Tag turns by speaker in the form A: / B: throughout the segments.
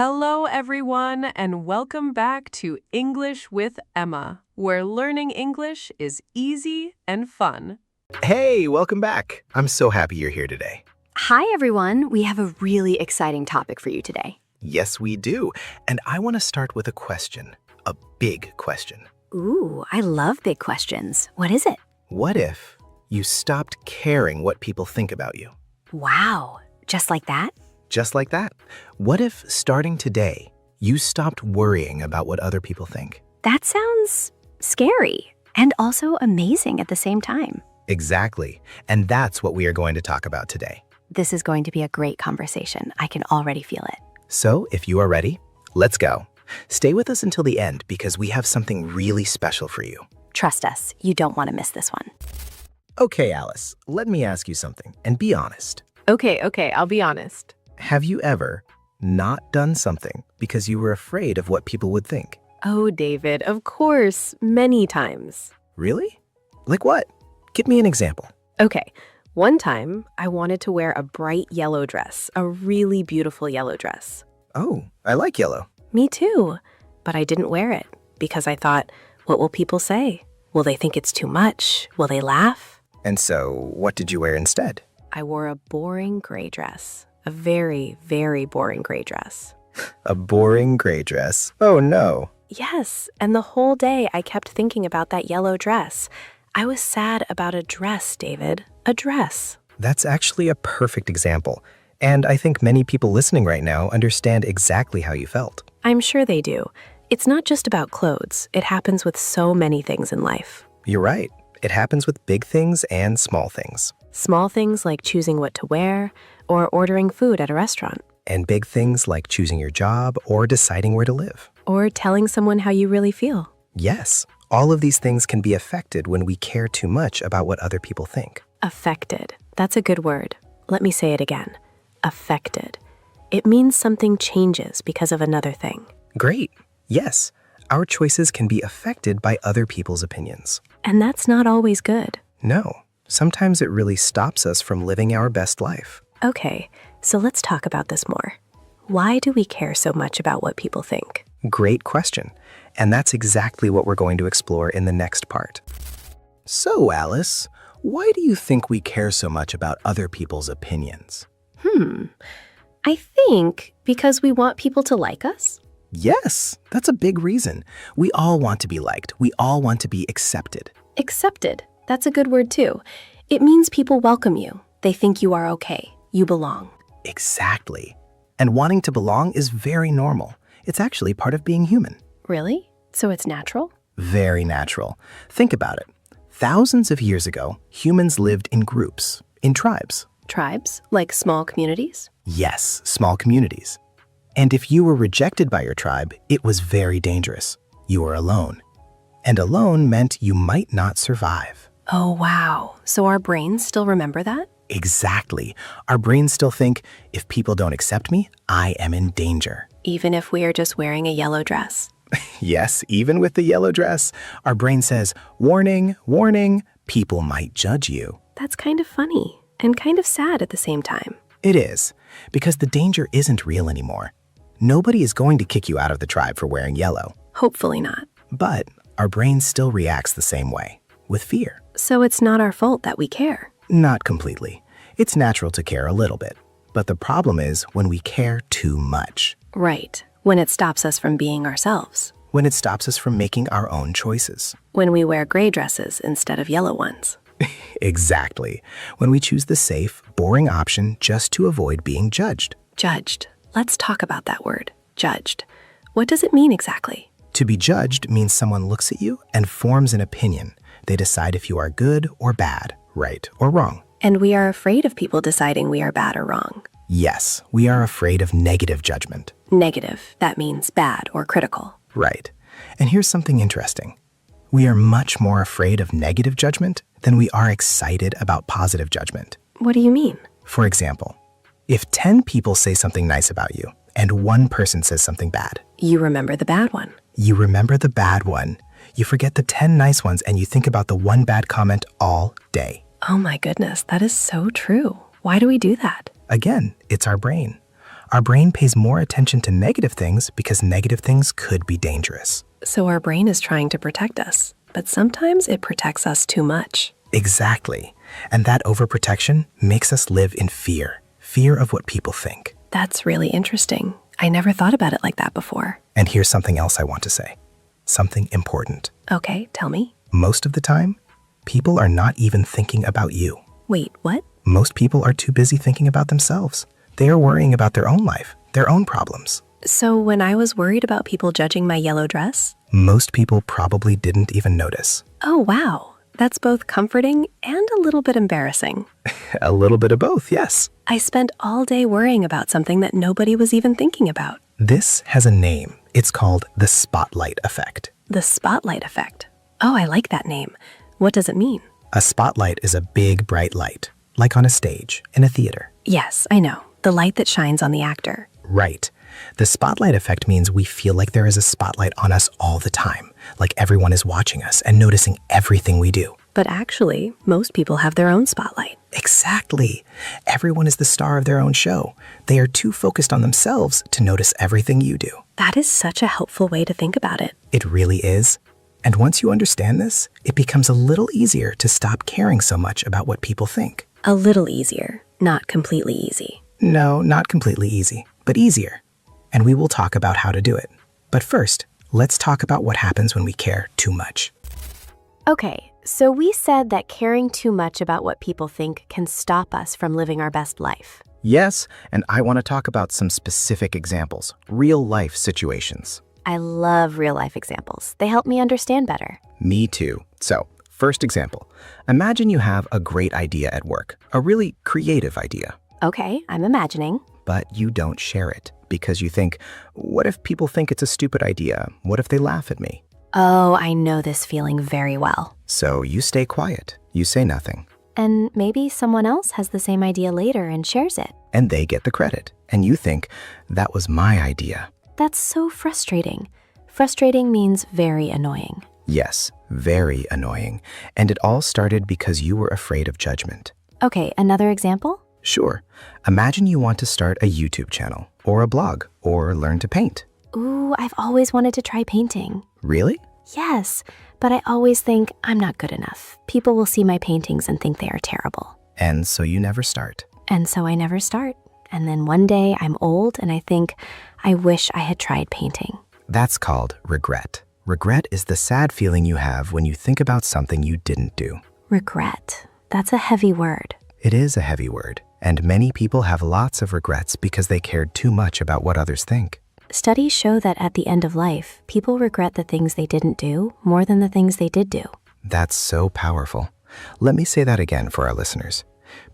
A: Hello, everyone, and welcome back to English with Emma, where learning English is easy and fun.
B: Hey, welcome back. I'm so happy you're here today.
C: Hi, everyone. We have a really exciting topic for you today.
B: Yes, we do. And I want to start with a question, a big question.
C: Ooh, I love big questions. What is it?
B: What if you stopped caring what people think about you?
C: Wow, just like that?
B: Just like that. What if starting today, you stopped worrying about what other people think?
C: That sounds scary and also amazing at the same time.
B: Exactly. And that's what we are going to talk about today.
C: This is going to be a great conversation. I can already feel it.
B: So if you are ready, let's go. Stay with us until the end because we have something really special for you.
C: Trust us, you don't want to miss this one.
B: Okay, Alice, let me ask you something and be honest.
A: Okay, I'll be honest.
B: Have you ever not done something because you were afraid of what people would think?
A: Oh, David, of course, many times.
B: Really? Like what? Give me an example.
A: Okay, one time I wanted to wear a bright yellow dress, a really beautiful yellow dress.
B: Oh, I like yellow.
A: Me too, but I didn't wear it because I thought, what will people say? Will they think it's too much? Will they laugh?
B: And so, what did you wear instead?
A: I wore a boring gray dress, a very, very boring gray dress.
B: A boring gray dress. Oh no.
A: Yes, and the whole day I kept thinking about that yellow dress. I was sad about a dress, David, a dress.
B: That's actually a perfect example. And I think many people listening right now understand exactly how you felt.
A: I'm sure they do. It's not just about clothes. It happens with so many things in life.
B: You're right. It happens with big things and small things.
A: Small things like choosing what to wear or ordering food at a restaurant.
B: And big things like choosing your job or deciding where to live.
A: Or telling someone how you really feel.
B: Yes, all of these things can be affected when we care too much about what other people think.
A: Affected. That's a good word. Let me say it again. Affected. It means something changes because of another thing.
B: Great. Yes, our choices can be affected by other people's opinions.
A: And that's not always good.
B: No, sometimes it really stops us from living our best life.
A: Okay, so let's talk about this more. Why do we care so much about what people think?
B: Great question. And that's exactly what we're going to explore in the next part. So, Alice, why do you think we care so much about other people's opinions?
A: I think because we want people to like us.
B: Yes, that's a big reason. We all want to be liked. We all want to be accepted.
A: Accepted. That's a good word too. It means people welcome you. They think you are okay. You belong.
B: Exactly. And wanting to belong is very normal. It's actually part of being human.
A: Really? So it's natural?
B: Very natural. Think about it. Thousands of years ago, humans lived in groups, in tribes.
A: Tribes? Like small communities?
B: Yes, small communities. And if you were rejected by your tribe, it was very dangerous. You were alone. And alone meant you might not survive.
A: Oh, wow. So our brains still remember that?
B: Exactly. Our brains still think, if people don't accept me, I am in danger.
A: Even if we are just wearing a yellow dress?
B: Yes, even with the yellow dress, our brain says, warning, warning, people might judge you.
A: That's kind of funny and kind of sad at the same time.
B: It is, because the danger isn't real anymore. Nobody is going to kick you out of the tribe for wearing yellow.
A: Hopefully not.
B: But our brain still reacts the same way, with fear.
A: So it's not our fault that we care.
B: Not completely. It's natural to care a little bit. But the problem is when we care too much.
A: Right. When it stops us from being ourselves.
B: When it stops us from making our own choices.
A: When we wear gray dresses instead of yellow ones.
B: Exactly. When we choose the safe, boring option just to avoid being judged.
A: Judged. Let's talk about that word, judged. What does it mean exactly?
B: To be judged means someone looks at you and forms an opinion. They decide if you are good or bad, right or wrong.
A: And we are afraid of people deciding we are bad or wrong.
B: Yes, we are afraid of negative judgment.
A: Negative, that means bad or critical.
B: Right. And here's something interesting. We are much more afraid of negative judgment than we are excited about positive judgment.
A: What do you mean?
B: For example, if 10 people say something nice about you and one person says something bad,
A: You remember the bad one.
B: you remember the bad one. You forget the 10 nice ones and you think about the one bad comment all day.
A: Oh my goodness, that is so true. Why do we do that?
B: Again, it's our brain. Our brain pays more attention to negative things because negative things could be dangerous.
D: So our brain is trying to protect us, but sometimes it protects us too much.
B: Exactly. And that overprotection makes us live in fear. Fear of what people think.
D: That's really interesting. I never thought about it like that before.
B: And here's something else I want to say. Something important.
D: Okay, tell me.
B: Most of the time, people are not even thinking about you.
D: Wait, what?
B: Most people are too busy thinking about themselves. They are worrying about their own life, their own problems.
D: So when I was worried about people judging my yellow dress?
B: Most people probably didn't even notice.
D: Oh, wow. That's both comforting and a little bit embarrassing.
B: A little bit of both, yes.
D: I spent all day worrying about something that nobody was even thinking about.
B: This has a name. It's called the spotlight effect.
D: The spotlight effect. Oh, I like that name. What does it mean?
B: A spotlight is a big, bright light, like on a stage, in a theater.
D: Yes, I know. The light that shines on the actor.
B: Right. The spotlight effect means we feel like there is a spotlight on us all the time, like everyone is watching us and noticing everything we do.
D: But actually, most people have their own spotlight.
B: Exactly. Everyone is the star of their own show. They are too focused on themselves to notice everything you do.
D: That is such a helpful way to think about it.
B: It really is. And once you understand this, it becomes a little easier to stop caring so much about what people think.
D: A little easier, not completely easy.
B: No, not completely easy, but easier. And we will talk about how to do it. But first, let's talk about what happens when we care too much.
C: Okay, so we said that caring too much about what people think can stop us from living our best life.
E: Yes, and I want to talk about some specific examples, real-life situations.
C: I love real-life examples. They help me understand better.
E: Me too. So, first example. Imagine you have a great idea at work, a really creative idea.
C: Okay, I'm imagining.
E: But you don't share it because you think, what if people think it's a stupid idea? What if they laugh at me?
C: Oh, I know this feeling very well.
E: So you stay quiet. You say nothing.
C: And maybe someone else has the same idea later and shares it.
E: And they get the credit. And you think, that was my idea.
C: That's so frustrating. Frustrating means very annoying.
E: Yes, very annoying. And it all started because you were afraid of judgment.
C: Okay, another example?
E: Sure. Imagine you want to start a YouTube channel, or a blog, or learn to paint.
C: Ooh, I've always wanted to try painting.
E: Really?
C: Yes, but I always think I'm not good enough. People will see my paintings and think they are terrible.
E: And so you never start.
C: And so I never start. And then one day I'm old and I think, I wish I had tried painting.
E: That's called regret. Regret is the sad feeling you have when you think about something you didn't do.
C: Regret. That's a heavy word.
E: It is a heavy word, and many people have lots of regrets because they cared too much about what others think.
C: Studies show that at the end of life, people regret the things they didn't do more than the things they did do.
E: That's so powerful. Let me say that again for our listeners.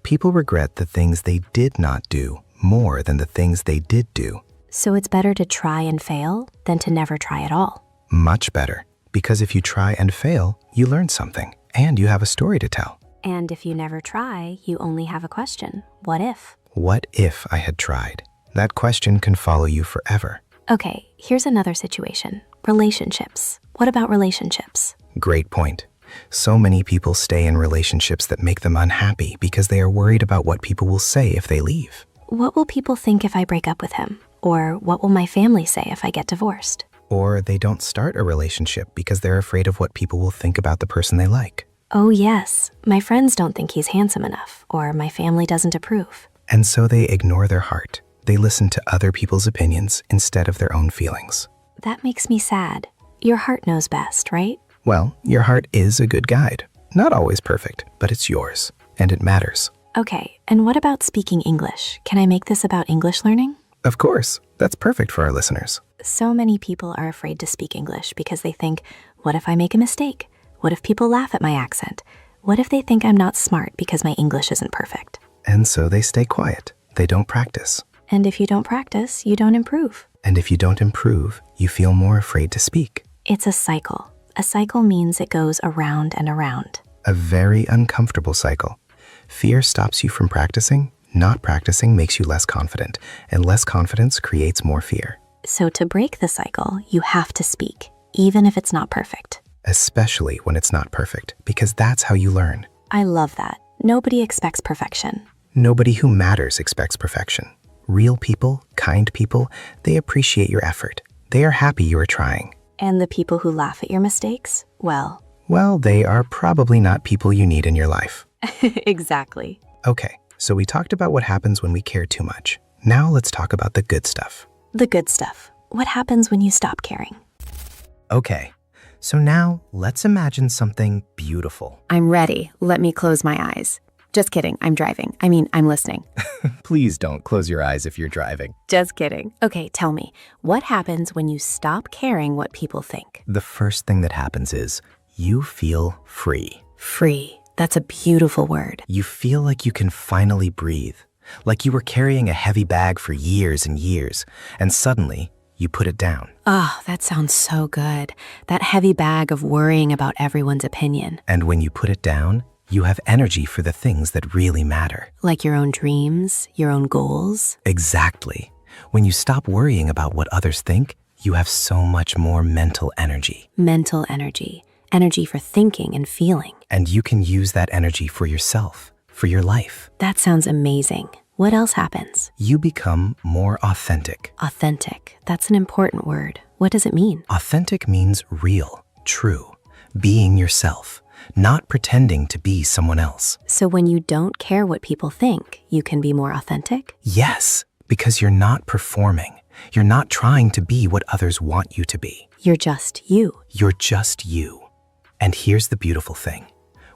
E: People regret the things they did not do more than the things they did do.
C: So it's better to try and fail than to never try at all.
E: Much better, because if you try and fail, you learn something, and you have a story to tell.
C: And if you never try, you only have a question. What if?
E: What if I had tried? That question can follow you forever.
C: Okay, here's another situation. Relationships. What about relationships?
E: Great point. So many people stay in relationships that make them unhappy because they are worried about what people will say if they leave.
C: What will people think if I break up with him? Or what will my family say if I get divorced?
E: Or they don't start a relationship because they're afraid of what people will think about the person they like.
C: Oh yes, my friends don't think he's handsome enough, or my family doesn't approve.
E: And so they ignore their heart. They listen to other people's opinions instead of their own feelings.
C: That makes me sad. Your heart knows best, right?
E: Well, your heart is a good guide. Not always perfect, but it's yours, and it matters.
C: Okay, and what about speaking English? Can I make this about English learning?
E: Of course, that's perfect for our listeners.
C: So many people are afraid to speak English because they think, what if I make a mistake? What if people laugh at my accent? What if they think I'm not smart because my English isn't perfect?
E: And so they stay quiet. They don't practice.
C: And if you don't practice, you don't improve.
E: And if you don't improve, you feel more afraid to speak.
C: It's a cycle. A cycle means it goes around and around.
E: A very uncomfortable cycle. Fear stops you from practicing. Not practicing makes you less confident, and less confidence creates more fear.
C: So to break the cycle, you have to speak, even if it's not perfect.
E: Especially when it's not perfect, because that's how you learn.
C: I love that. Nobody expects perfection.
E: Nobody who matters expects perfection. Real people, kind people, they appreciate your effort. They are happy you are trying.
C: And the people who laugh at your mistakes? Well,
E: They are probably not people you need in your life.
C: exactly.
E: Okay, so we talked about what happens when we care too much. Now let's talk about the good stuff.
C: The good stuff. What happens when you stop caring?
E: Okay, so now let's imagine something beautiful.
F: I'm ready. Let me close my eyes. Just kidding. I'm driving. I'm listening.
E: Please don't close your eyes if you're driving.
F: Just kidding. Okay, tell me, what happens when you stop caring what people think?
E: The first thing that happens is you feel free.
C: Free. That's a beautiful word.
E: You feel like you can finally breathe, like you were carrying a heavy bag for years and years, and suddenly you put it down.
C: Oh, that sounds so good. That heavy bag of worrying about everyone's opinion.
E: And when you put it down, you have energy for the things that really matter.
C: Like your own dreams, your own goals.
E: Exactly. When you stop worrying about what others think, you have so much more mental energy.
C: Mental energy. Energy for thinking and feeling.
E: And you can use that energy for yourself, for your life.
C: That sounds amazing. What else happens?
E: You become more authentic.
C: Authentic. That's an important word. What does it mean?
E: Authentic means real, true, being yourself, not pretending to be someone else.
C: So when you don't care what people think, you can be more authentic?
E: Yes, because you're not performing. You're not trying to be what others want you to be.
C: You're just you.
E: You're just you. And here's the beautiful thing.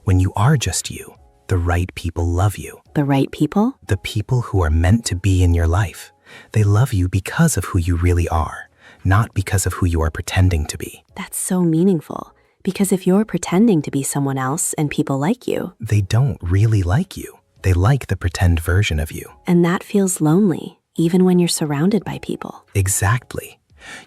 E: When you are just you, the right people love you.
C: The right people?
E: The people who are meant to be in your life. They love you because of who you really are, not because of who you are pretending to be.
C: That's so meaningful. Because if you're pretending to be someone else and people like you,
E: They don't really like you. They like the pretend version of you.
C: and that feels lonely, even when you're surrounded by people.
E: Exactly.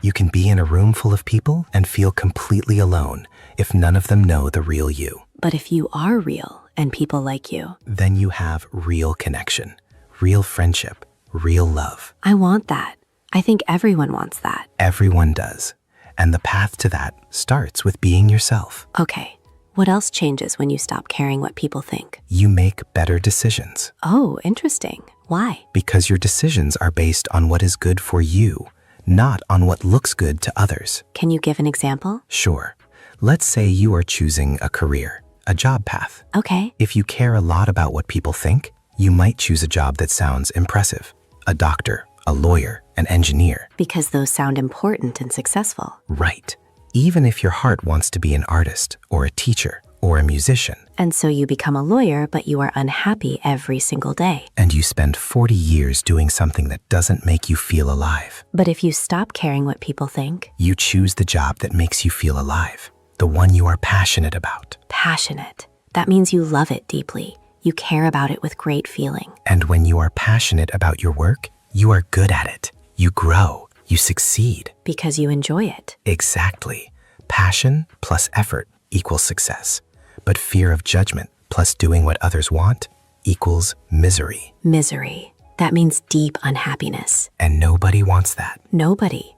E: You can be in a room full of people and feel completely alone if none of them know the real you.
C: But if you are real and people like you,
E: Then you have real connection, real friendship, real love.
C: I want that. I think everyone wants that.
E: Everyone does. And the path to that starts with being yourself.
C: Okay, what else changes when you stop caring what people think?
E: You make better decisions
C: Oh, interesting. Why?
E: because your decisions are based on what is good for you, not on what looks good to others.
C: Can you give an example?
E: Sure. Let's say you are choosing a career, a job path.
C: Okay,
E: If you care a lot about what people think, you might choose a job that sounds impressive. A doctor, a lawyer, an engineer.
C: because those sound important and successful.
E: Right. Even if your heart wants to be an artist or a teacher or a musician,
C: And so you become a lawyer, but you are unhappy every single day.
E: and you spend 40 years doing something that doesn't make you feel alive,
C: But if you stop caring what people think,
E: you choose the job that makes you feel alive, the one you are passionate about.
C: passionate. That means you love it deeply. You care about it with great feeling.
E: And when you are passionate about your work, you are good at it. You grow. You succeed.
C: Because you enjoy it.
E: Exactly. Passion plus effort equals success. But fear of judgment plus doing what others want equals misery.
C: Misery. That means deep unhappiness.
E: And nobody wants that.
C: Nobody.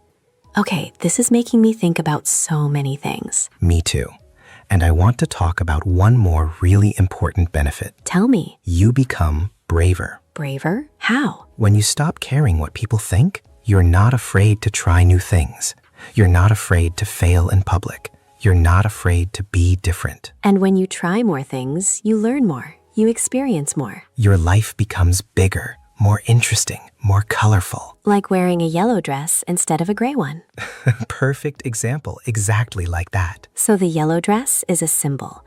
C: Okay, this is making me think about so many things.
E: Me too. And I want to talk about one more really important benefit.
C: Tell me,
E: You become braver.
C: braver? How?
E: When you stop caring what people think, you're not afraid to try new things. You're not afraid to fail in public. You're not afraid to be different.
C: And when you try more things, you learn more. You experience more.
E: Your life becomes bigger, more interesting, more colorful.
C: Like wearing a yellow dress instead of a gray one.
E: Perfect example, exactly like that.
C: So the yellow dress is a symbol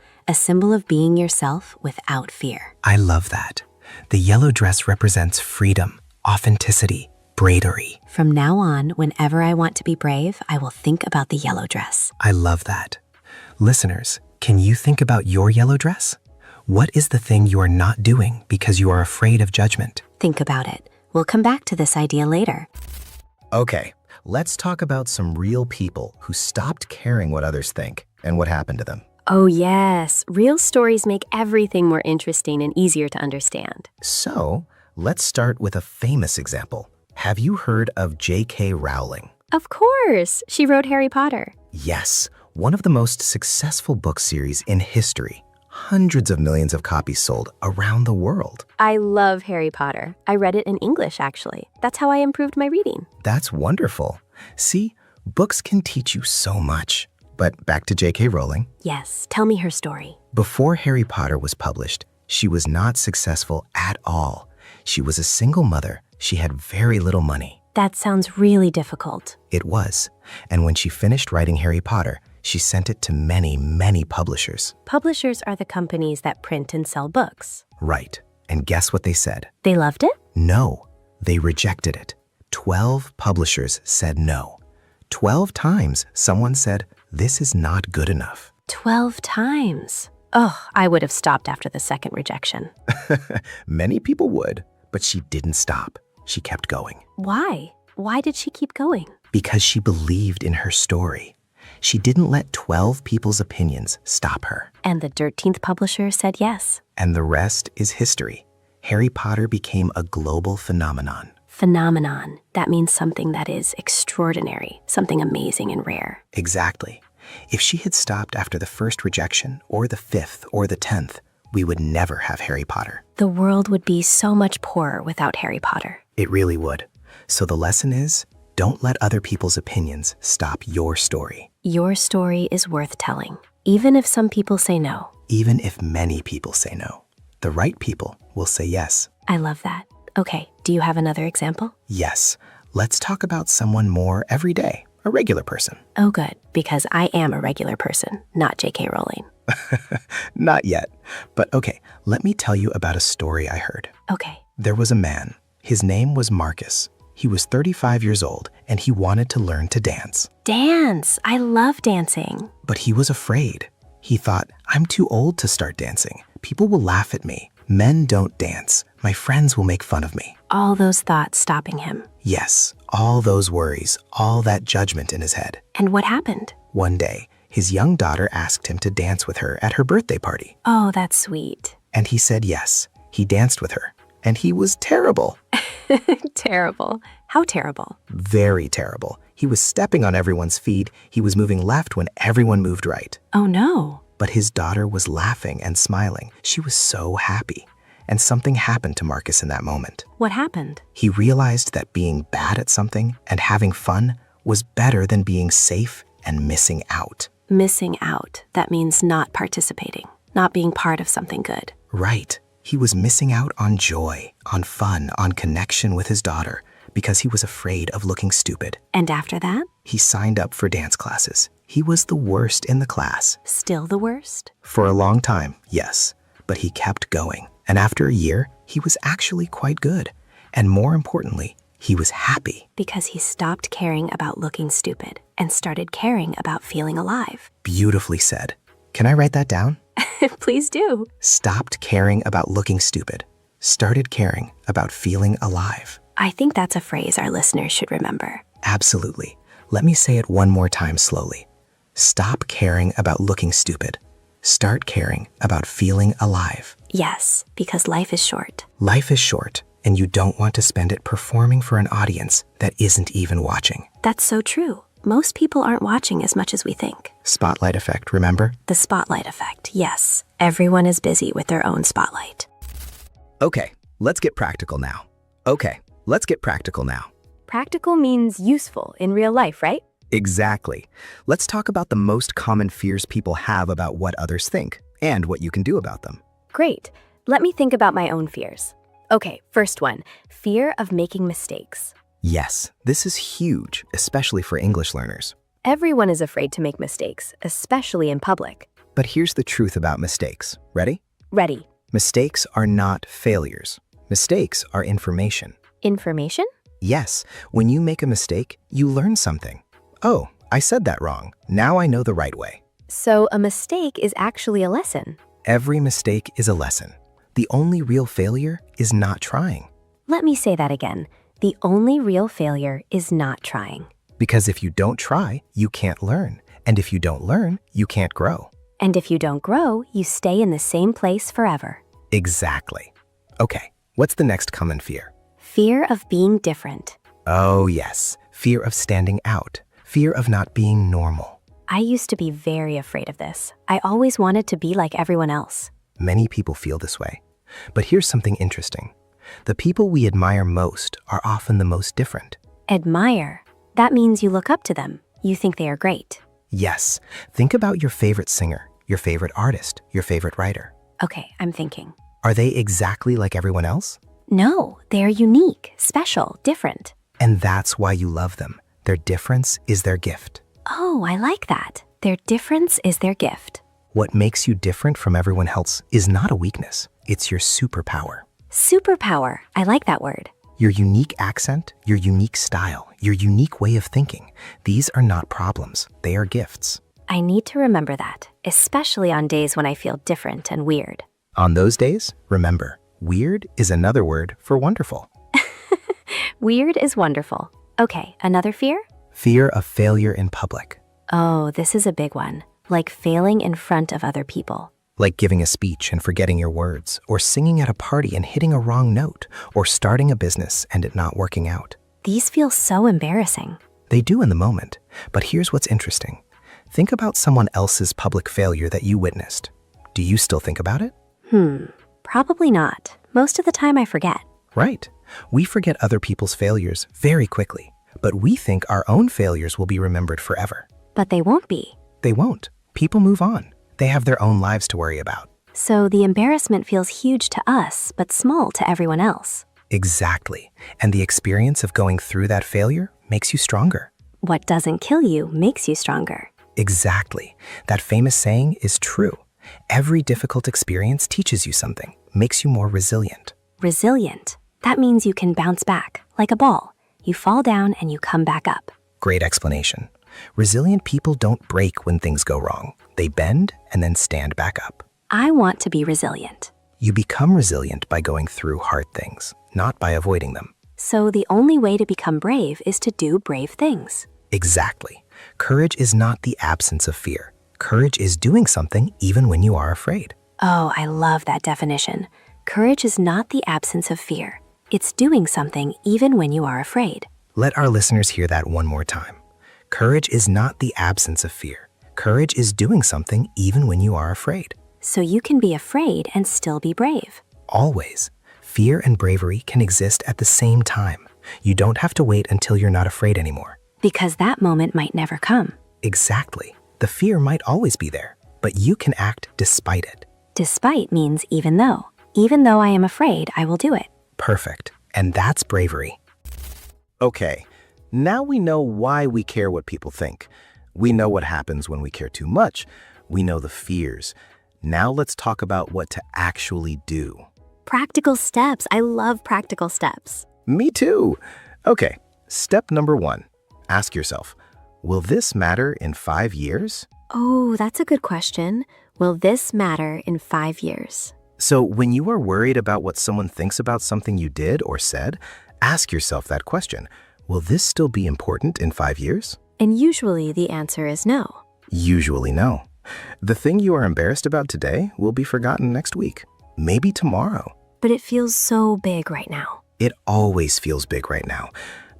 C: of being yourself without fear.
E: I love that. The yellow dress represents freedom, authenticity, bravery.
C: From now on, whenever I want to be brave, I will think about the yellow dress.
E: I love that. Listeners, can you think about your yellow dress? What is the thing you are not doing because you are afraid of judgment?
C: Think about it. We'll come back to this idea later.
B: Okay, let's talk about some real people who stopped caring what others think and what happened to them.
G: Oh, yes. Real stories make everything more interesting and easier to understand.
B: So, let's start with a famous example. Have you heard of J.K. Rowling?
G: Of course. She wrote Harry Potter.
B: Yes, one of the most successful book series in history.
E: hundreds of millions of copies sold around the world.
G: I love Harry Potter. I read it in English, actually. That's how I improved my reading.
E: That's wonderful. See, books can teach you so much. But back to J.K. Rowling.
G: Yes, tell me her story.
E: Before Harry Potter was published, she was not successful at all. She was a single mother. She had very little money.
G: That sounds really difficult.
E: It was. And when she finished writing Harry Potter, she sent it to many, many publishers.
G: Publishers are the companies that print and sell books.
E: Right. And guess what they said?
G: They loved it?
E: No. They rejected it. 12 publishers said no. 12 times someone said, this is not good enough.
G: 12 times. Oh, I would have stopped after the second rejection.
E: Many people would, but she didn't stop. She kept going.
G: Why? Why did she keep going?
E: Because she believed in her story. She didn't let 12 people's opinions stop her.
G: And the 13th publisher said yes.
E: And the rest is history. Harry Potter became a global phenomenon.
G: Phenomenon. That means something that is extraordinary, something amazing and rare.
E: Exactly. If she had stopped after the first rejection, or the 5th, or the 10th, we would never have Harry Potter.
G: The world would be so much poorer without Harry Potter.
E: It really would. So the lesson is, don't let other people's opinions stop your story.
G: Your story is worth telling, even if some people say no.
E: Even if many people say no. The right people will say yes.
G: I love that. Okay, do you have another example?
E: Yes. Let's talk about someone more everyday, a regular person.
G: Oh, good, because I am a regular person, not J.K. Rowling.
E: Not yet. But okay, let me tell you about a story I heard.
G: Okay.
E: There was a man. His name was Marcus. He was 35 years old, and he wanted to learn to dance.
G: Dance! I love dancing.
E: But he was afraid. He thought, I'm too old to start dancing. People will laugh at me. Men don't dance. My friends will make fun of me.
G: All those thoughts stopping him.
E: Yes, all those worries, all that judgment in his head.
G: And what happened?
E: One day, his young daughter asked him to dance with her at her birthday party.
G: Oh, that's sweet.
E: And he said yes. He danced with her. And he was terrible.
G: Terrible. How terrible?
E: Very terrible. He was stepping on everyone's feet. He was moving left when everyone moved right.
G: Oh, no.
E: But his daughter was laughing and smiling. She was so happy. And something happened to Marcus in that moment.
G: What happened?
E: He realized that being bad at something and having fun was better than being safe and missing out.
G: Missing out. That means not participating, not being part of something good.
E: Right. He was missing out on joy, on fun, on connection with his daughter because he was afraid of looking stupid.
G: And after that?
E: He signed up for dance classes. He was the worst in the class.
G: Still the worst?
E: For a long time, yes. But he kept going. And after a year, he was actually quite good. And more importantly, he was happy.
G: Because he stopped caring about looking stupid and started caring about feeling alive.
E: Beautifully said. Can I write that down?
G: Please do.
E: Stopped caring about looking stupid. Started caring about feeling alive.
G: I think that's a phrase our listeners should remember.
E: Absolutely. Let me say it one more time slowly. Stop caring about looking stupid. Start caring about feeling alive.
G: Yes, because life is short.
E: Life is short, and you don't want to spend it performing for an audience that isn't even watching.
G: That's so true. Most people aren't watching as much as we think.
E: Spotlight effect, remember?
G: The spotlight effect, yes. Everyone is busy with their own spotlight.
B: Okay, let's get practical now.
G: Practical means useful in real life, right?
B: Exactly. Let's talk about the most common fears people have about what others think and what you can do about them.
G: Great. Let me think about my own fears. Okay, first one, fear of making mistakes.
B: Yes, this is huge, especially for English learners.
G: Everyone is afraid to make mistakes, especially in public.
B: But here's the truth about mistakes. Ready?
G: Ready.
B: Mistakes are not failures. Mistakes are information.
G: Information?
B: Yes, when you make a mistake, you learn something. Oh, I said that wrong. Now I know the right way.
G: So a mistake is actually a lesson.
B: Every mistake is a lesson. The only real failure is not trying.
G: Let me say that again. The only real failure is not trying.
B: Because if you don't try, you can't learn. And if you don't learn, you can't grow.
G: And if you don't grow, you stay in the same place forever.
B: Exactly. Okay, what's the next common fear?
G: Fear of being different.
B: Oh yes, fear of standing out. Fear of not being normal.
G: I used to be very afraid of this. I always wanted to be like everyone else.
B: Many people feel this way. But here's something interesting. The people we admire most are often the most different.
G: Admire. That means you look up to them. You think they are great.
B: Yes, think about your favorite singer, your favorite artist, your favorite writer.
G: Okay, I'm thinking.
B: Are they exactly like everyone else?
G: No, they're unique, special, different.
B: And that's why you love them. Their difference is their gift.
G: Oh, I like that. Their difference is their gift.
B: What makes you different from everyone else is not a weakness. It's your superpower.
G: Superpower. I like that word.
B: Your unique accent, your unique style, your unique way of thinking. These are not problems. They are gifts.
G: I need to remember that, especially on days when I feel different and weird.
B: On those days, remember, weird is another word for wonderful.
G: Weird is wonderful. Okay, another fear?
B: Fear of failure in public.
G: Oh, this is a big one. Like failing in front of other people.
B: Like giving a speech and forgetting your words, or singing at a party and hitting a wrong note, or starting a business and it not working out.
G: These feel so embarrassing.
B: They do in the moment, but here's what's interesting. Think about someone else's public failure that you witnessed. Do you still think about it?
G: Probably not. Most of the time I forget.
B: Right. We forget other people's failures very quickly, but we think our own failures will be remembered forever.
G: But they won't be.
B: They won't. People move on. They have their own lives to worry about.
G: So the embarrassment feels huge to us, but small to everyone else.
B: Exactly. And the experience of going through that failure makes you stronger.
G: What doesn't kill you makes you stronger.
B: Exactly. That famous saying is true. Every difficult experience teaches you something, makes you more resilient.
G: Resilient. That means you can bounce back, like a ball. You fall down and you come back up.
B: Great explanation. Resilient people don't break when things go wrong. They bend and then stand back up.
G: I want to be resilient.
B: You become resilient by going through hard things, not by avoiding them.
G: So the only way to become brave is to do brave things.
B: Exactly. Courage is not the absence of fear. Courage is doing something even when you are afraid.
G: Oh, I love that definition. Courage is not the absence of fear. It's doing something even when you are afraid.
B: Let our listeners hear that one more time. Courage is not the absence of fear. Courage is doing something even when you are afraid.
G: So you can be afraid and still be brave.
B: Always. Fear and bravery can exist at the same time. You don't have to wait until you're not afraid anymore.
G: Because that moment might never come.
B: Exactly. The fear might always be there, but you can act despite it.
G: Despite means even though. Even though I am afraid, I will do it.
B: Perfect. And that's bravery. Okay, now we know why we care what people think. We know what happens when we care too much. We know the fears. Now let's talk about what to actually do.
G: Practical steps. I love practical steps.
B: Me too. Okay, step number 1. Ask yourself, will this matter in 5 years?
G: Oh, that's a good question. Will this matter in 5 years?
B: So when you are worried about what someone thinks about something you did or said, ask yourself that question. Will this still be important in 5 years?
G: And usually the answer is no.
B: Usually no. The thing you are embarrassed about today will be forgotten next week, maybe tomorrow.
G: But it feels so big right now.
B: It always feels big right now.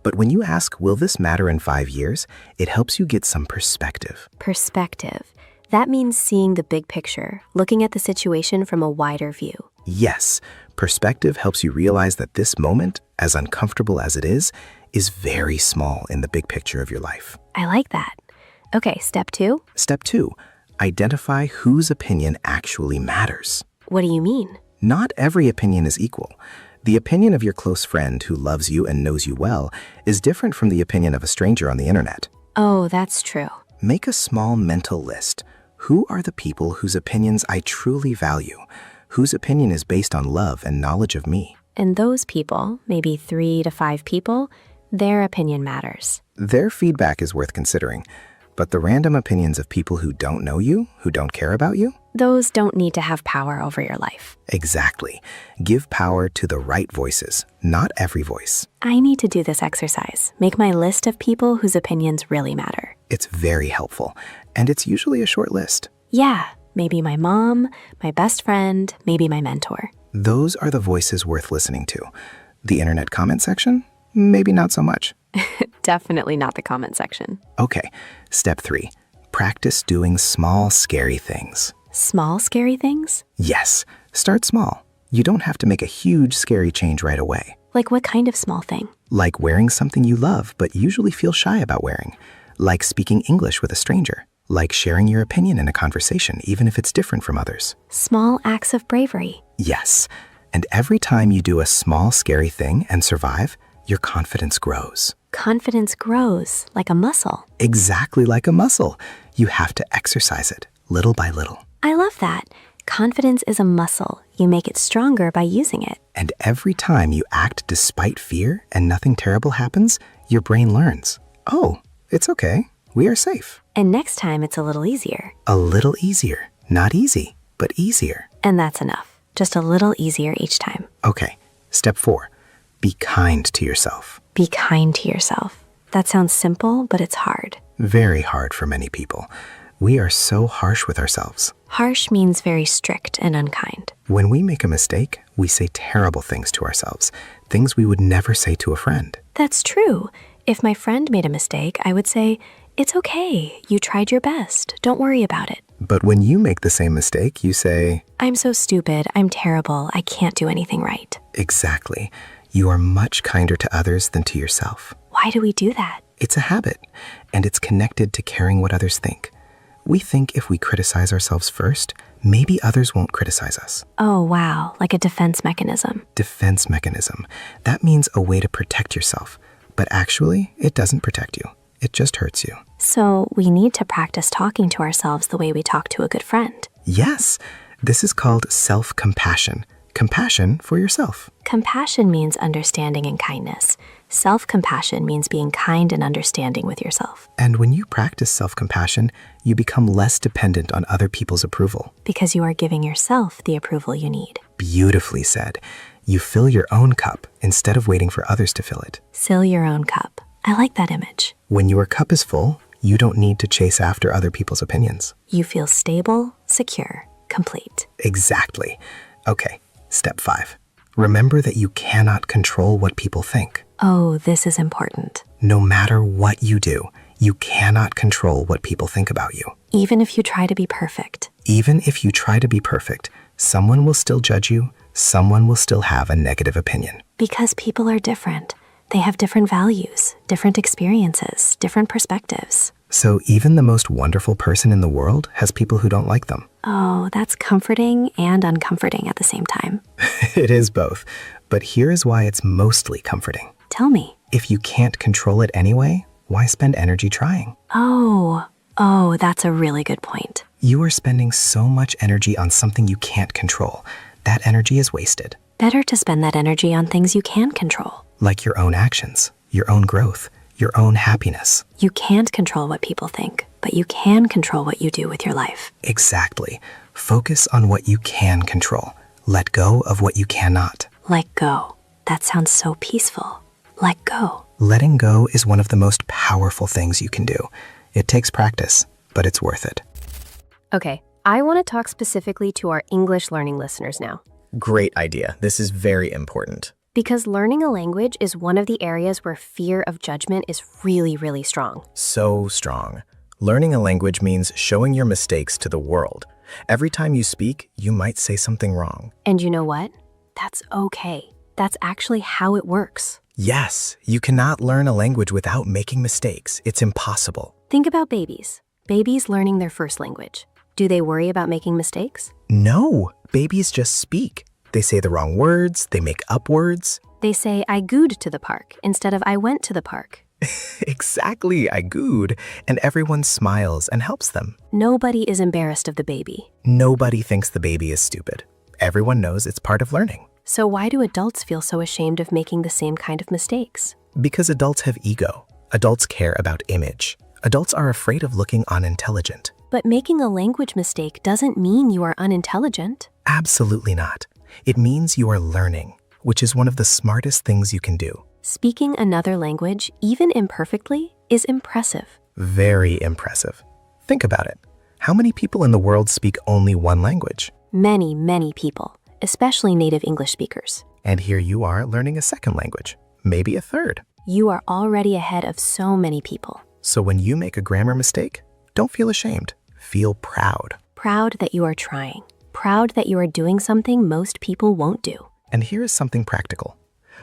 B: But when you ask, will this matter in 5 years, it helps you get some perspective.
G: Perspective. That means seeing the big picture, looking at the situation from a wider view.
B: Yes, perspective helps you realize that this moment, as uncomfortable as it is very small in the big picture of your life.
G: I like that. Okay, step 2.
B: Step 2, identify whose opinion actually matters.
G: What do you mean?
B: Not every opinion is equal. The opinion of your close friend who loves you and knows you well is different from the opinion of a stranger on the internet.
G: Oh, that's true.
B: Make a small mental list. Who are the people whose opinions I truly value? Whose opinion is based on love and knowledge of me?
G: And those people, maybe 3 to 5 people, their opinion matters.
B: Their feedback is worth considering, but the random opinions of people who don't know you, who don't care about you?
G: Those don't need to have power over your life.
B: Exactly. Give power to the right voices, not every voice.
G: I need to do this exercise. Make my list of people whose opinions really matter.
B: It's very helpful, and it's usually a short list.
G: Yeah, maybe my mom, my best friend, maybe my mentor.
B: Those are the voices worth listening to. The internet comment section? Maybe not so much.
G: Definitely not the comment section.
B: Okay, step 3. Practice doing small, scary things.
C: Small, scary things?
E: Yes, start small. You don't have to make a huge, scary change right away.
C: Like what kind of small thing?
E: Like wearing something you love but usually feel shy about wearing. Like speaking English with a stranger. Like sharing your opinion in a conversation, even if it's different from others.
C: Small acts of bravery.
E: Yes, and every time you do a small, scary thing and survive, your confidence grows.
C: Confidence grows like a muscle.
E: Exactly like a muscle. You have to exercise it, little by little.
C: I love that. Confidence is a muscle. You make it stronger by using it.
E: And every time you act despite fear and nothing terrible happens, your brain learns, oh, it's okay. We are safe.
C: And next time it's a little easier.
E: A little easier. Not easy, but easier.
C: And that's enough. Just a little easier each time.
E: Okay, step 4. Be kind to yourself.
C: Be kind to yourself. That sounds simple, but it's hard.
E: Very hard for many people. We are so harsh with ourselves.
C: Harsh means very strict and unkind.
E: When we make a mistake, we say terrible things to ourselves, things we would never say to a friend.
C: That's true. If my friend made a mistake, I would say, "It's okay. You tried your best. Don't worry about it."
E: But when you make the same mistake, you say,
C: "I'm so stupid. I'm terrible. I can't do anything right."
E: exactly. You are much kinder to others than to yourself.
C: Why do we do that?
E: It's a habit, and it's connected to caring what others think. We think if we criticize ourselves first, maybe others won't criticize us.
C: Oh, wow. Like a defense mechanism.
E: Defense mechanism. That means a way to protect yourself. But actually, it doesn't protect you. It just hurts you.
C: So we need to practice talking to ourselves the way we talk to a good friend.
E: Yes, this is called self-compassion. Compassion for yourself.
C: Compassion means understanding and kindness. Self-compassion means being kind and understanding with yourself.
E: And when you practice self-compassion, you become less dependent on other people's approval.
C: Because you are giving yourself the approval you need.
E: Beautifully said. You fill your own cup instead of waiting for others to fill it.
C: Fill your own cup. I like that image.
E: When your cup is full, you don't need to chase after other people's opinions.
C: You feel stable, secure, complete.
E: Exactly. Okay, step 5. Remember that you cannot control what people think.
C: Oh, this is important.
E: No matter what you do, you cannot control what people think about you.
C: Even if you try to be perfect.
E: Even if you try to be perfect, someone will still judge you. Someone will still have a negative opinion.
C: Because people are different. They have different values, different experiences, different perspectives.
E: So even the most wonderful person in the world has people who don't like them.
C: Oh, that's comforting and uncomforting at the same time.
E: It is both, but here is why it's mostly comforting.
C: Tell me.
E: If you can't control it anyway, why spend energy trying?
C: Oh, that's a really good point.
E: You are spending so much energy on something you can't control. That energy is wasted.
C: Better to spend that energy on things you can control.
E: Like your own actions, your own growth, your own happiness.
C: You can't control what people think, but you can control what you do with your life.
E: Exactly. Focus on what you can control. Let go of what you cannot.
C: Let go. That sounds so peaceful. Let go.
E: Letting go is one of the most powerful things you can do. It takes practice, but it's worth it.
F: Okay, I want to talk specifically to our English learning listeners now.
H: Great idea. This is very important.
F: Because learning a language is one of the areas where fear of judgment is really, really strong.
H: So strong. Learning a language means showing your mistakes to the world. Every time you speak, you might say something wrong.
F: And you know what? That's okay. That's actually how it works.
H: Yes, you cannot learn a language without making mistakes. It's impossible.
F: Think about babies. Babies learning their first language. Do they worry about making mistakes?
H: No, babies just speak. They say the wrong words, they make up words.
F: They say, "I gooed to the park," instead of "I went to the park."
H: Exactly, I gooed, and everyone smiles and helps them.
F: Nobody is embarrassed of the baby.
H: Nobody thinks the baby is stupid. Everyone knows it's part of learning.
F: So why do adults feel so ashamed of making the same kind of mistakes?
H: Because adults have ego. Adults care about image. Adults are afraid of looking unintelligent.
F: But making a language mistake doesn't mean you are unintelligent.
H: Absolutely not. It means you are learning, which is one of the smartest things you can do.
F: Speaking another language, even imperfectly, is impressive.
H: Very impressive. Think about it. How many people in the world speak only one language?
F: Many, many people, especially native English speakers.
H: And here you are learning a second language, maybe a third.
F: You are already ahead of so many people.
H: So when you make a grammar mistake, don't feel ashamed. Feel proud.
G: proud that you are trying, proud that you are doing something most people won't do.
E: And here is something practical.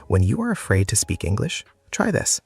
E: When you are afraid to speak English, try this.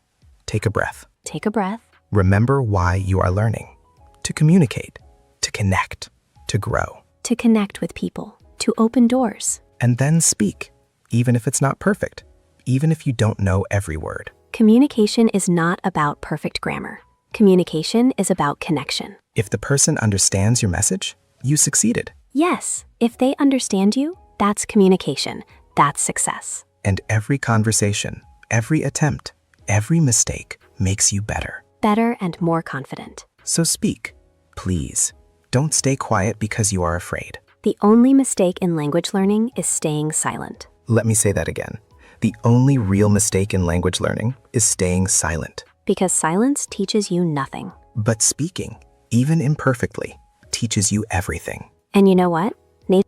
E: Take a breath.
G: Take a breath.
E: Remember why you are learning. To communicate, to connect, to grow.
G: To connect with people, to open doors.
E: And then speak, even if it's not perfect, even if you don't know every word.
G: Communication is not about perfect grammar. Communication is about connection.
E: If the person understands your message, you succeeded.
G: Yes, if they understand you, that's communication. That's success.
E: And every conversation, every attempt, every mistake makes you better.
G: Better and more confident.
E: So speak, please. Don't stay quiet because you are afraid.
G: The only mistake in language learning is staying silent.
E: Let me say that again. The only real mistake in language learning is staying silent.
G: Because silence teaches you nothing.
E: But speaking, even imperfectly, teaches you everything.
G: And you know what?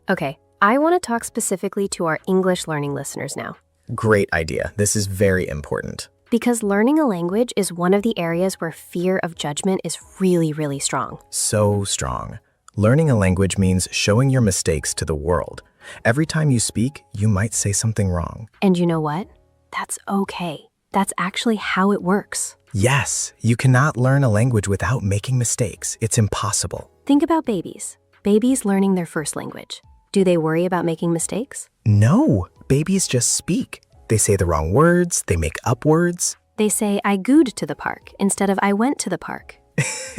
F: Okay, I want to talk specifically to our English learning listeners now.
H: Great idea. This is very important.
F: Because learning a language is one of the areas where fear of judgment is really, really strong.
H: So strong. Learning a language means showing your mistakes to the world. Every time you speak, you might say something wrong.
F: And you know what? That's okay. That's actually how it works.
H: Yes, you cannot learn a language without making mistakes. It's impossible.
F: Think about babies. Babies learning their first language. Do they worry about making mistakes?
H: No, babies just speak. They say the wrong words, they make up words.
F: They say, I gooed to the park instead of I went to the park.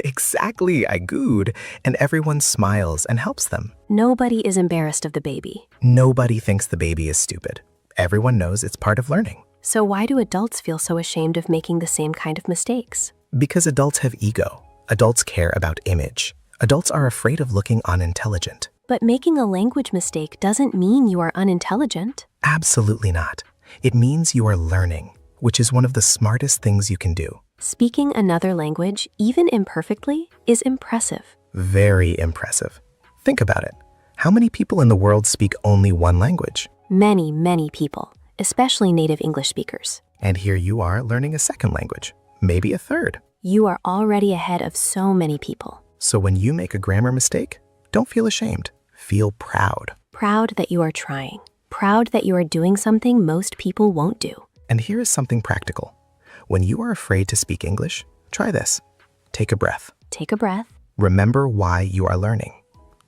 H: Exactly, I gooed, and everyone smiles and helps them.
F: Nobody is embarrassed of the baby.
H: Nobody thinks the baby is stupid. Everyone knows it's part of learning.
F: So why do adults feel so ashamed of making the same kind of mistakes?
H: Because adults have ego. Adults care about image. Adults are afraid of looking unintelligent.
F: But making a language mistake doesn't mean you are unintelligent.
H: Absolutely not. It means you are learning, which is one of the smartest things you can do.
F: Speaking another language, even imperfectly, is impressive.
H: Very impressive. Think about it. How many people in the world speak only one language?
F: Many, many people, especially native English speakers.
H: And here you are learning a second language, maybe a third.
F: You are already ahead of so many people.
H: So when you make a grammar mistake, don't feel ashamed. Feel proud.
F: Proud that you are trying. Proud that you are doing something most people won't do.
H: And here is something practical. When you are afraid to speak English, try this. Take a breath.
F: Take a breath.
H: Remember why you are learning.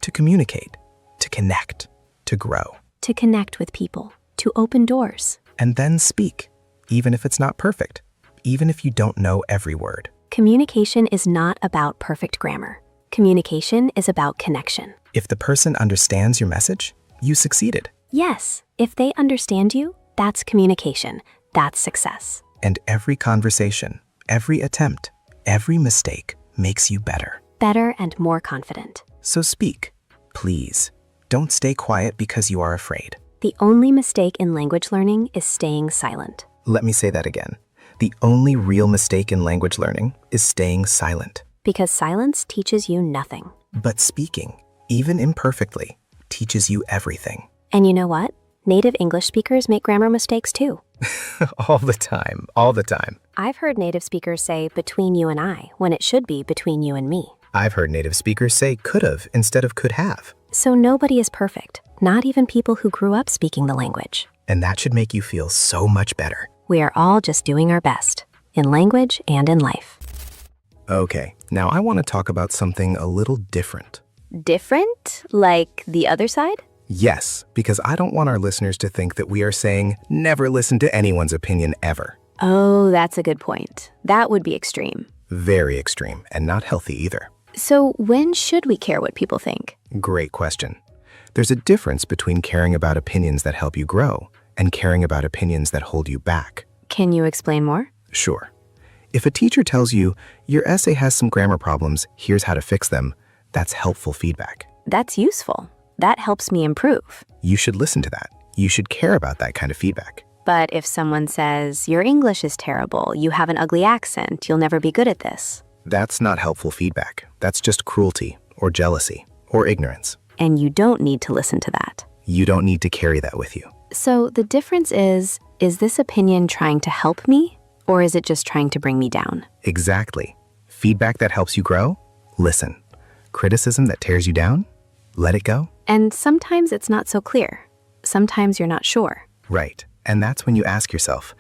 H: To communicate, to connect, to grow.
F: To connect with people. To open doors.
H: And then speak, even if it's not perfect, even if you don't know every word.
F: Communication is not about perfect grammar. Communication is about connection.
H: If the person understands your message, you succeeded.
F: Yes, if they understand you, that's communication. That's success.
E: And every conversation, every attempt, every mistake makes you better.
F: Better and more confident.
E: So speak, please. Don't stay quiet because you are afraid.
F: The only mistake in language learning is staying silent.
E: Let me say that again. The only real mistake in language learning is staying silent.
F: Because silence teaches you nothing.
E: But speaking, even imperfectly, teaches you everything.
F: And you know what? Native English speakers make grammar mistakes too.
H: All the time, all the time.
F: I've heard native speakers say between you and I when it should be between you and me.
H: I've heard native speakers say could've instead of could have.
F: So nobody is perfect, not even people who grew up speaking the language.
H: And that should make you feel so much better.
F: We are all just doing our best, in language and in life.
E: Okay, now I want to talk about something a little different.
F: Different? Like the other side?
E: Yes, because I don't want our listeners to think that we are saying never listen to anyone's opinion ever.
F: Oh, that's a good point. That would be extreme.
E: Very extreme and not healthy either.
F: So when should we care what people think?
E: Great question. There's a difference between caring about opinions that help you grow and caring about opinions that hold you back.
F: Can you explain more?
E: Sure. If a teacher tells you, your essay has some grammar problems, here's how to fix them, that's helpful feedback.
F: That's useful. That helps me improve.
E: You should listen to that. You should care about that kind of feedback.
F: But if someone says, your English is terrible, you have an ugly accent, you'll never be good at this.
E: That's not helpful feedback. That's just cruelty or jealousy or ignorance.
F: And you don't need to listen to that.
E: You don't need to carry that with you.
F: So the difference is this opinion trying to help me, or is it just trying to bring me down?
E: Exactly. Feedback that helps you grow? Listen. Criticism that tears you down? Let it go?
C: And sometimes it's not so clear. Sometimes you're not sure.
E: Right. And that's when you ask yourself,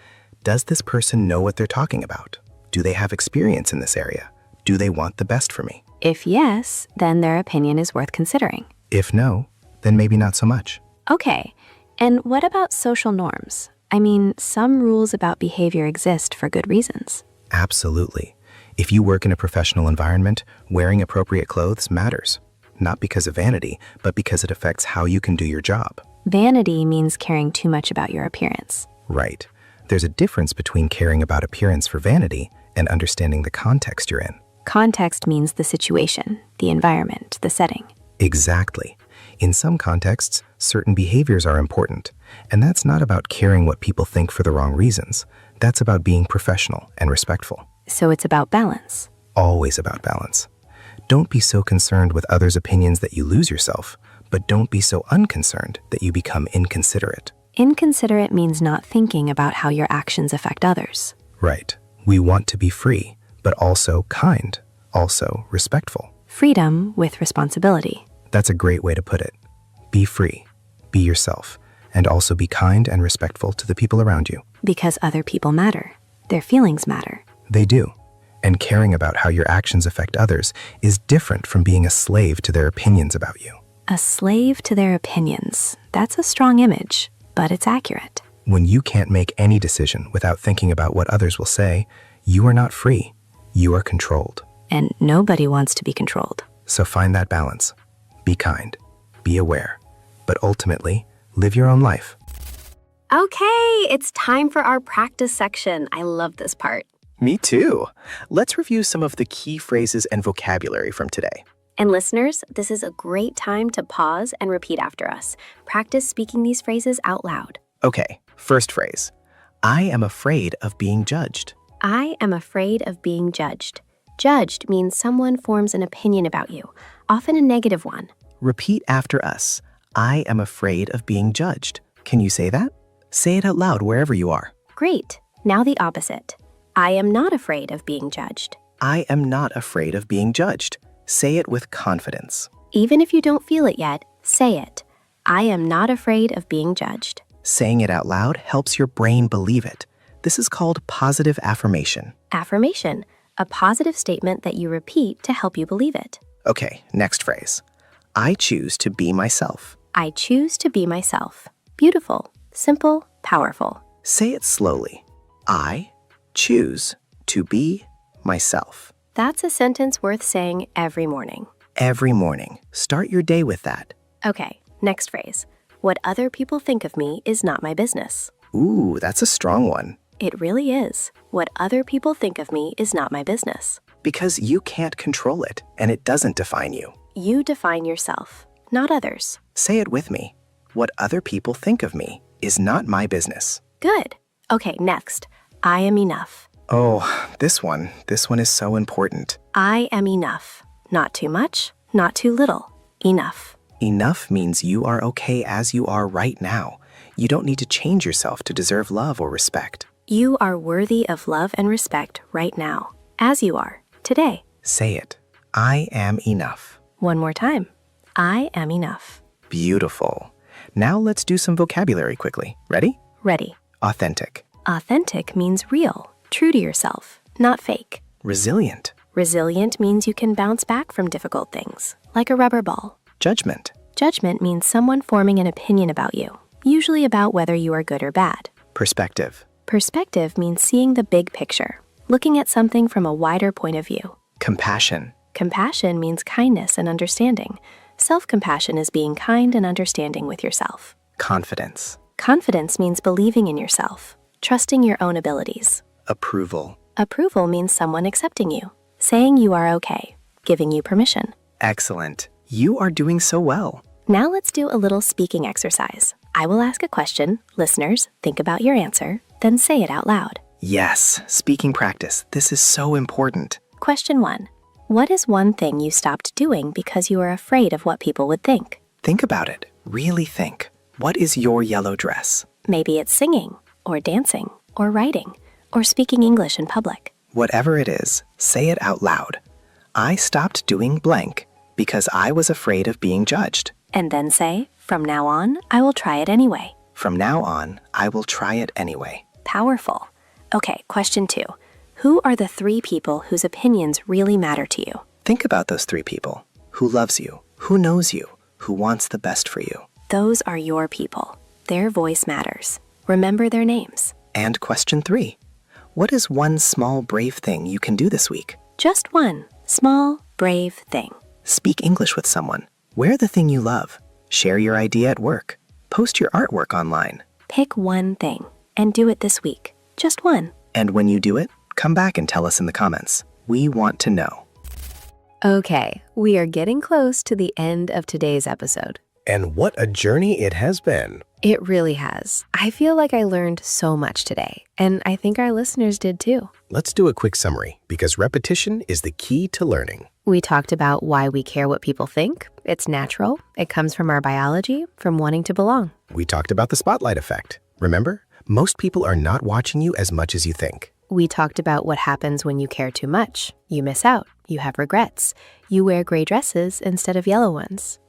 E: does this person know what they're talking about? Do they have experience in this area? Do they want the best for me?
C: If yes, then their opinion is worth considering.
E: If no, then maybe not so much.
C: Okay, and what about social norms? I mean, some rules about behavior exist for good reasons.
E: Absolutely. If you work in a professional environment, wearing appropriate clothes matters. Not because of vanity, but because it affects how you can do your job.
C: Vanity means caring too much about your appearance.
E: Right. There's a difference between caring about appearance for vanity and understanding the context you're in.
C: Context means the situation, the environment, the setting.
E: Exactly. In some contexts, certain behaviors are important, and that's not about caring what people think for the wrong reasons. That's about being professional and respectful.
C: So it's about balance.
E: Always about balance. Don't be so concerned with others' opinions that you lose yourself, but don't be so unconcerned that you become inconsiderate.
C: Inconsiderate means not thinking about how your actions affect others.
E: Right. We want to be free, but also kind, also respectful.
C: Freedom with responsibility.
E: That's a great way to put it. Be free, be yourself, and also be kind and respectful to the people around you.
C: Because other people matter. Their feelings matter.
E: They do. And caring about how your actions affect others is different from being a slave to their opinions about you.
C: A slave to their opinions. That's a strong image, but it's accurate.
E: When you can't make any decision without thinking about what others will say, you are not free. You are controlled.
C: And nobody wants to be controlled.
E: So find that balance. Be kind. Be aware. But ultimately, live your own life.
F: Okay, it's time for our practice section. I love this part.
H: Me too. Let's review some of the key phrases and vocabulary from today.
F: And listeners, this is a great time to pause and repeat after us. Practice speaking these phrases out loud.
H: Okay, first phrase. I am afraid of being judged.
F: I am afraid of being judged. Judged means someone forms an opinion about you, often a negative one.
H: Repeat after us. I am afraid of being judged. Can you say that? Say it out loud wherever you are.
F: Great. Now the opposite. I am not afraid of being judged.
H: I am not afraid of being judged. Say it with confidence.
F: Even if you don't feel it yet, say it. I am not afraid of being judged.
H: Saying it out loud helps your brain believe it. This is called positive affirmation.
F: Affirmation, a positive statement that you repeat to help you believe it.
H: Okay, next phrase. I choose to be myself.
F: I choose to be myself. Beautiful, simple, powerful.
H: Say it slowly. I choose to be myself.
F: That's a sentence worth saying every morning.
H: Every morning. Start your day with that.
F: Okay, next phrase. What other people think of me is not my business.
H: Ooh, that's a strong one.
F: It really is. What other people think of me is not my business.
H: Because you can't control it, and it doesn't define you.
F: You define yourself, not others.
H: Say it with me. What other people think of me is not my business.
F: Good. Okay, next. I am enough.
H: Oh, this one is so important.
F: I am enough. Not too much, not too little. Enough.
H: Enough means you are okay as you are right now. You don't need to change yourself to deserve love or respect.
F: You are worthy of love and respect right now, as you are, today.
H: Say it. I am enough.
F: One more time. I am enough.
H: Beautiful. Now let's do some vocabulary quickly. Ready?
F: Ready.
H: Authentic.
F: Authentic means real, true to yourself, not fake.
H: Resilient.
F: Resilient means you can bounce back from difficult things, like a rubber ball.
H: Judgment.
F: Judgment means someone forming an opinion about you, usually about whether you are good or bad.
H: Perspective.
F: Perspective means seeing the big picture, looking at something from a wider point of view.
H: Compassion.
F: Compassion means kindness and understanding. Self-compassion is being kind and understanding with yourself.
H: Confidence.
F: Confidence means believing in yourself, trusting your own abilities.
H: Approval.
F: Approval means someone accepting you, saying you are okay, giving you permission.
H: Excellent. You are doing so well.
F: Now let's do a little speaking exercise. I will ask a question. Listeners, think about your answer, then say it out loud.
H: Yes, speaking practice. This is so important.
F: Question 1. What is one thing you stopped doing because you are afraid of what people would think?
H: Think about it. Really think. What is your yellow dress?
F: Maybe it's singing, or dancing, or writing, or speaking English in public.
H: Whatever it is, say it out loud. I stopped doing blank
E: because I was afraid of being judged.
G: And then say, from now on, I will try it anyway.
E: From now on, I will try it anyway.
G: Powerful. Okay, question 2. Who are the 3 people whose opinions really matter to you?
E: Think about those 3 people. Who loves you? Who knows you? Who wants the best for you?
G: Those are your people. Their voice matters. Remember their names.
E: And question 3. What is one small, brave thing you can do this week?
G: Just one small, brave thing.
E: Speak English with someone. Wear the thing you love. Share your idea at work. Post your artwork online.
G: Pick one thing and do it this week. Just one.
E: And when you do it, come back and tell us in the comments. We want to know.
D: Okay, we are getting close to the end of today's episode.
B: And what a journey it has been.
D: It really has. I feel like I learned so much today, and I think our listeners did too.
B: Let's do a quick summary, because repetition is the key to learning.
D: We talked about why we care what people think. It's natural. It comes from our biology, from wanting to belong.
B: We talked about the spotlight effect. Remember, most people are not watching you as much as you think.
D: We talked about what happens when you care too much. You miss out. You have regrets. You wear gray dresses instead of yellow ones.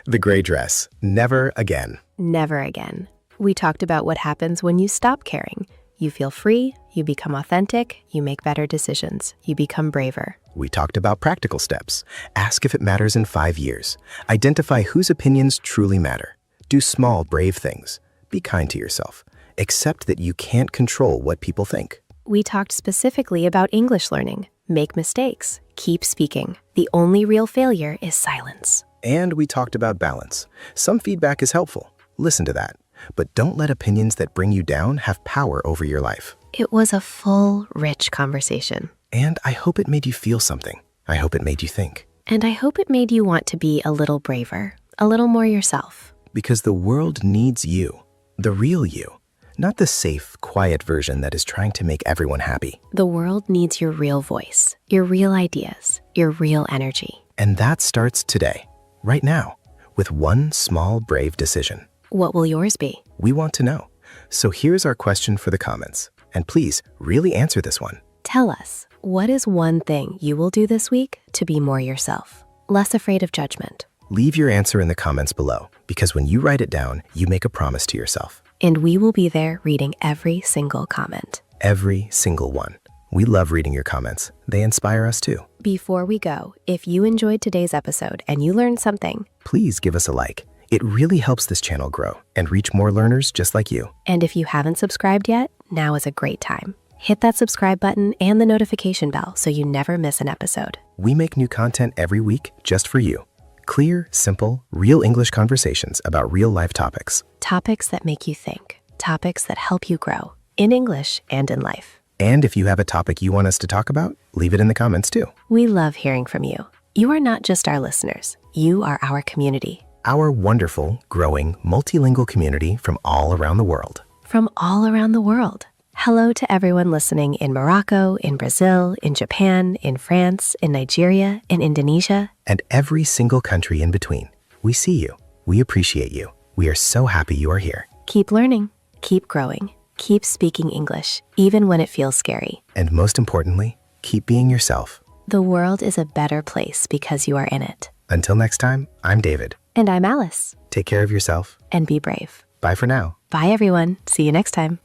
B: The gray dress. Never again.
D: Never again. We talked about what happens when you stop caring. You feel free, you become authentic, you make better decisions, you become braver.
B: We talked about practical steps. Ask if it matters in 5 years. Identify whose opinions truly matter. Do small, brave things. Be kind to yourself. Accept that you can't control what people think.
D: We talked specifically about English learning. Make mistakes. Keep speaking. The only real failure is silence.
B: And we talked about balance. Some feedback is helpful. Listen to that. But don't let opinions that bring you down have power over your life.
D: It was a full, rich conversation.
B: And I hope it made you feel something. I hope it made you think.
D: And I hope it made you want to be a little braver, a little more yourself.
B: Because the world needs you, the real you, not the safe, quiet version that is trying to make everyone happy.
D: The world needs your real voice, your real ideas, your real energy.
B: And that starts today, right now, with one small, brave decision.
D: What will yours be?
B: We want to know. So here's our question for the comments. And please, really answer this one.
D: Tell us, what is one thing you will do this week to be more yourself, less afraid of judgment?
B: Leave your answer in the comments below, because when you write it down, you make a promise to yourself.
D: And we will be there reading every single comment.
B: Every single one. We love reading your comments. They inspire us too.
D: Before we go, if you enjoyed today's episode and you learned something,
B: please give us a like. It really helps this channel grow and reach more learners just like you.
D: And if you haven't subscribed yet, now is a great time. Hit that subscribe button and the notification bell so you never miss an episode.
B: We make new content every week just for you. Clear, simple, real English conversations about real-life topics.
D: Topics that make you think. Topics that help you grow in English and in life.
B: And if you have a topic you want us to talk about, leave it in the comments too.
D: We love hearing from you. You are not just our listeners. You are our community.
B: Our wonderful, growing, multilingual community from all around the world.
D: From all around the world. Hello to everyone listening in Morocco, in Brazil, in Japan, in France, in Nigeria, in Indonesia.
B: And every single country in between. We see you. We appreciate you. We are so happy you are here.
D: Keep learning. Keep growing. Keep speaking English, even when it feels scary.
B: And most importantly, keep being yourself.
D: The world is a better place because you are in it.
B: Until next time, I'm David.
D: And I'm Alice.
B: Take care of yourself.
D: And be brave.
B: Bye for now.
D: Bye, everyone. See you next time.